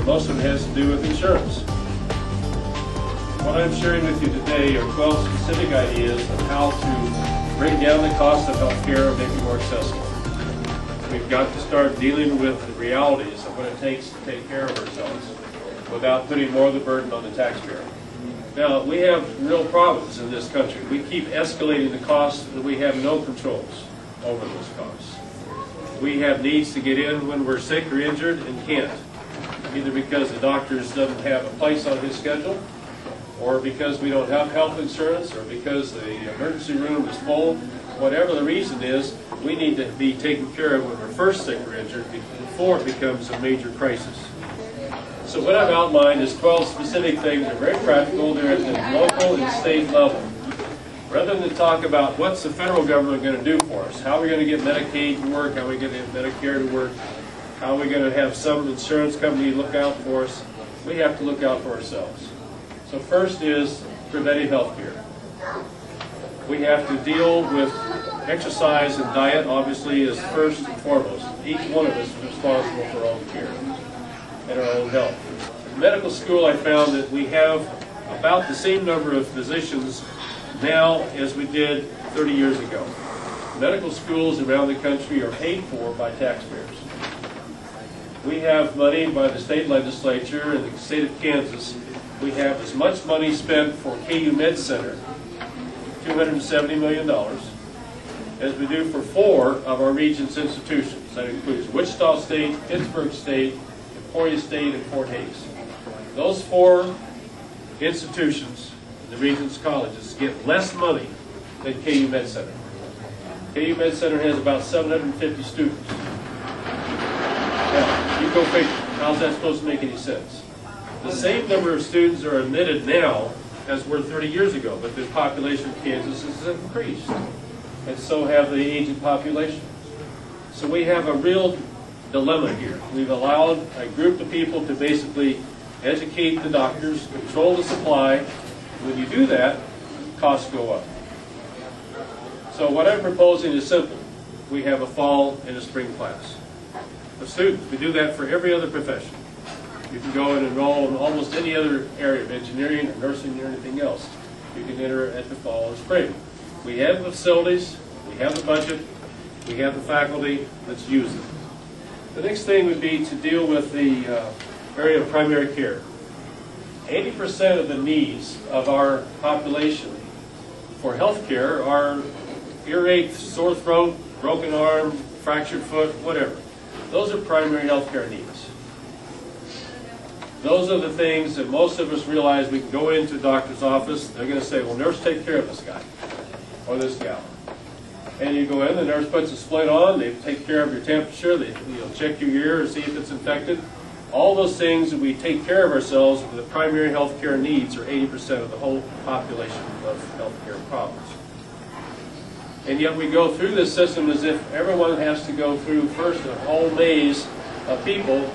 most of it has to do with insurance. What I'm sharing with you today are 12 specific ideas of how to bring down the cost of health care and make it more accessible. We've got to start dealing with the realities of what it takes to take care of ourselves without putting more of the burden on the taxpayer. Now, we have real problems in this country. We keep escalating the costs and we have no controls over those costs. We have needs to get in when we're sick or injured and can't, either because the doctor doesn't have a place on his schedule, or because we don't have health insurance, or because the emergency room is full. Whatever the reason is, we need to be taken care of when we're first sick or injured before it becomes a major crisis. So what I've outlined is 12 specific things that are very practical. They're at the local and state level. Rather than talk about what's the federal government going to do for us, how are we going to get Medicaid to work, how are we going to get Medicare to work, how are we going to have some insurance company look out for us, we have to look out for ourselves. So first is preventive health care. We have to deal with exercise and diet, obviously, is first and foremost. Each one of us is responsible for our own care and our own health. In medical school, I found that we have about the same number of physicians now as we did 30 years ago. Medical schools around the country are paid for by taxpayers. We have money by the state legislature in the state of Kansas. We have as much money spent for KU Med Center, $270 million, as we do for 4 of our region's institutions. That includes Wichita State, Pittsburgh State, Emporia State, and Fort Hays. Those 4 institutions, the region's colleges, get less money than KU Med Center. KU Med Center has about 750 students. Now, you go figure. How's that supposed to make any sense? The same number of students are admitted now as were 30 years ago, but the population of Kansas has increased, and so have the aging population. So we have a real dilemma here. We've allowed a group of people to basically educate the doctors, control the supply. When you do that, costs go up. So what I'm proposing is simple. We have a fall and a spring class of students. We do that for every other profession. You can go and enroll in almost any other area of engineering or nursing or anything else. You can enter at the fall or spring. We have the facilities, we have the budget, we have the faculty, let's use them. The next thing would be to deal with the area of primary care. 80% of the needs of our population for health care are earache, sore throat, broken arm, fractured foot, whatever. Those are primary health care needs. Those are the things that most of us realize. We can go into a doctor's office, they're going to say, well, nurse, take care of this guy or this gal. And you go in, the nurse puts a splint on, they take care of your temperature, they check your ear and see if it's infected. All those things that we take care of ourselves, the primary health care needs are 80% of the whole population of health care problems. And yet we go through this system as if everyone has to go through first a whole maze of people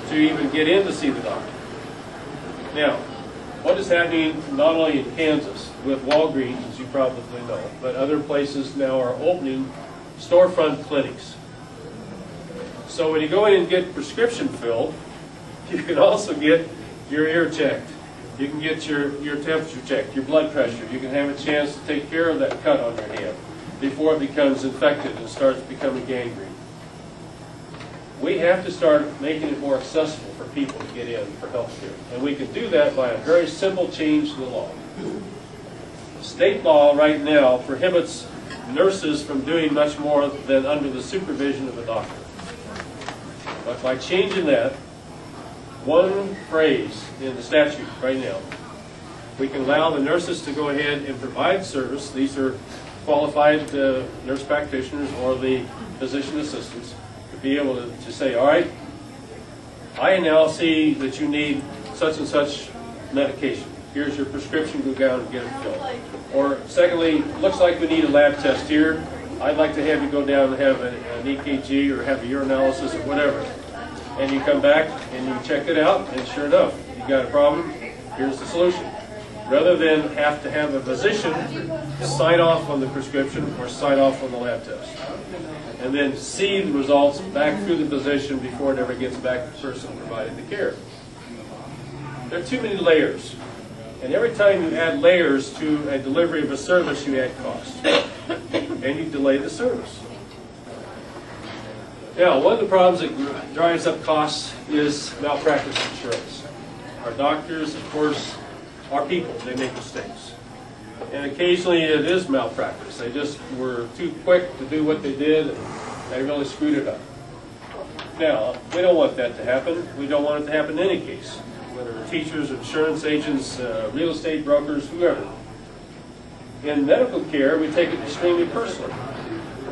to even get in to see the doctor. Now, what is happening not only in Kansas with Walgreens, as you probably know, but other places now are opening storefront clinics. So when you go in and get prescription filled, you can also get your ear checked. You can get your temperature checked, your blood pressure. You can have a chance to take care of that cut on your hand before it becomes infected and starts becoming gangrene. We have to start making it more accessible for people to get in for health care. And we can do that by a very simple change to the law. State law right now prohibits nurses from doing much more than under the supervision of a doctor. But by changing that, one phrase in the statute right now, we can allow the nurses to go ahead and provide service. These are qualified nurse practitioners or the physician assistants to be able to say, all right, I now see that you need such and such medication. Here's your prescription, go down and get it filled. Or secondly, looks like we need a lab test here. I'd like to have you go down and have an EKG or have a urinalysis or whatever. And you come back and you check it out, and sure enough, you got a problem, here's the solution. Rather than have to have a physician sign off on the prescription or sign off on the lab test. And then see the results back through the physician before it ever gets back to the person providing the care. There are too many layers. And every time you add layers to a delivery of a service, you add cost. And you delay the service. Now, one of the problems that drives up costs is malpractice insurance. Our doctors, of course, are people. They make mistakes. And occasionally it is malpractice. They just were too quick to do what they did, and they really screwed it up. Now, we don't want that to happen. We don't want it to happen in any case, whether teachers, insurance agents, real estate brokers, whoever. In medical care, we take it extremely personally.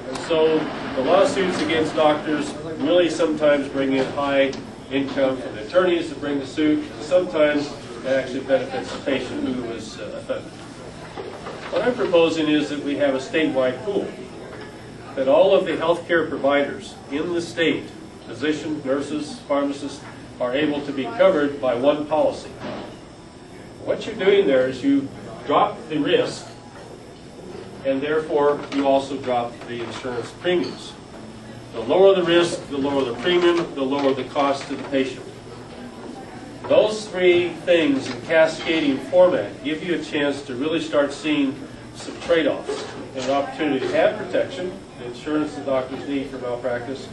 And so the lawsuits against doctors really sometimes bring in high income from the attorneys that bring the suit. Sometimes it actually benefits the patient who was offended. What I'm proposing is that we have a statewide pool, that all of the healthcare providers in the state, physicians, nurses, pharmacists, are able to be covered by one policy. What you're doing there is you drop the risk, and therefore you also drop the insurance premiums. The lower the risk, the lower the premium, the lower the cost to the patient. Those three things in cascading format give you a chance to really start seeing some trade-offs and an opportunity to have protection, the insurance the doctors need for malpractice.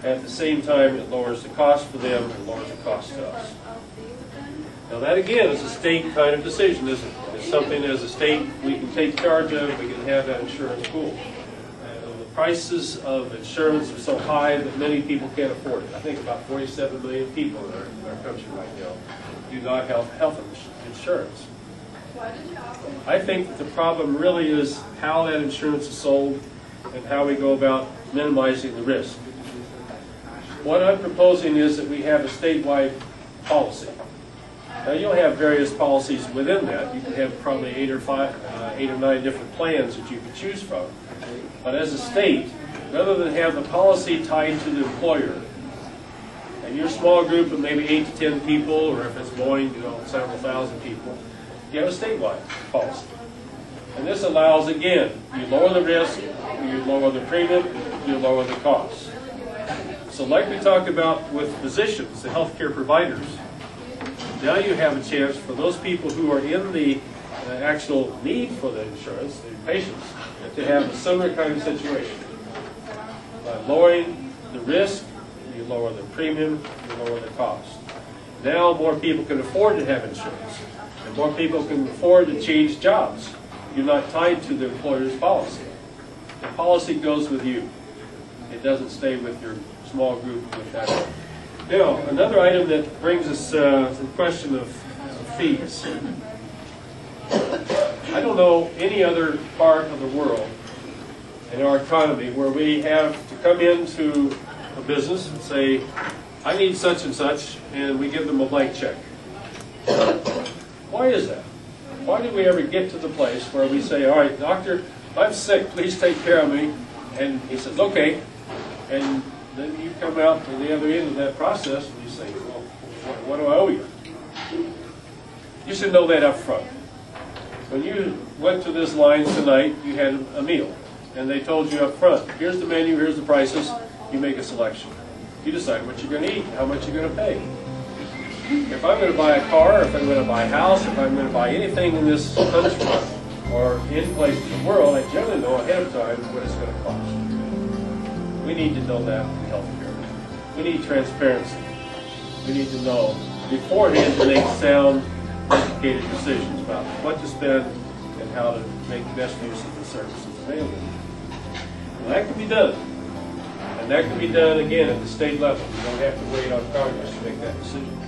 At the same time, it lowers the cost for them and lowers the cost to us. Now that again is a state kind of decision, isn't it? It's something as a state we can take charge of, we can have that insurance pool. The prices of insurance are so high that many people can't afford it. I think about 47 million people in our country right now do not have health insurance. I think that the problem really is how that insurance is sold and how we go about minimizing the risk. What I'm proposing is that we have a statewide policy. Now you'll have various policies within that. You can have probably 8 or 9 different plans that you can choose from. But as a state, rather than have the policy tied to the employer, and your small group of maybe 8 to 10 people, or if it's Boeing, several thousand people, you have a statewide policy. And this allows, again, you lower the risk, you lower the premium, you lower the cost. So like we talked about with physicians, the healthcare providers, now you have a chance for those people who are in the actual need for the insurance, the patients, to have a similar kind of situation. By lowering the risk, you lower the premium, you lower the cost. Now more people can afford to have insurance, and more people can afford to change jobs. You're not tied to the employer's policy. The policy goes with you. It doesn't stay with your small group with that. Now, another item that brings us to the question of fees. I don't know any other part of the world in our economy where we have to come into a business and say, I need such and such, and we give them a blank check. Why is that? Why did we ever get to the place where we say, all right, doctor, I'm sick, please take care of me? And he says, okay. And then you come out to the other end of that process and you say, well, what do I owe you? You should know that up front. When you went to this line tonight, you had a meal. And they told you up front, here's the menu, here's the prices, you make a selection. You decide what you're going to eat, how much you're going to pay. If I'm going to buy a car, if I'm going to buy a house, if I'm going to buy anything in this country or any place in the world, I generally know ahead of time what it's going to cost. We need to know that in healthcare. We need transparency. We need to know beforehand to make sound, educated decisions about what to spend and how to make the best use of the services available. Well, that can be done. And that can be done, again, at the state level. You don't have to wait on Congress to make that decision.